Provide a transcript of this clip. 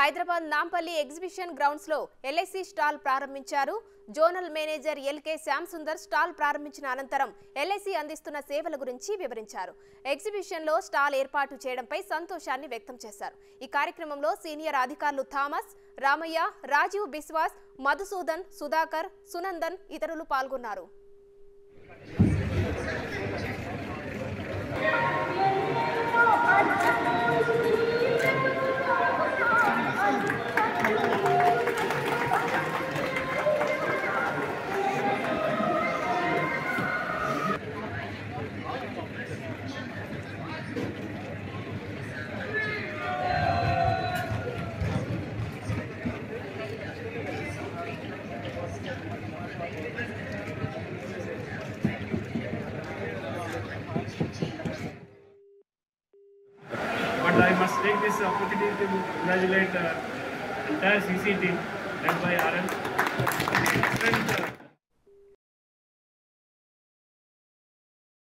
Hyderabad Nampally exhibition grounds లో LIC stall ప్రారంభించారు. Zonal manager LK Shyam Sundar stall ప్రారంభించిన అనంతరం ఎల్ఐసి అందిస్తున్న సేవల గురించి వివరించారు. ఎగ్జిబిషన్ లో స్టాల్ ఏర్పాటు చేయడంపై సంతోషాన్ని వ్యక్తం చేశారు. ఈ కార్యక్రమంలో సీనియర్ అధికారులు థామస్, రామయ్య, రాజీవ్ బిస్వాస్, మధుసూదన్, సుధాకర్, సునందన్ ఇతరులు పాల్గొన్నారు. But I must take this opportunity to congratulate the entire CC team led by RN.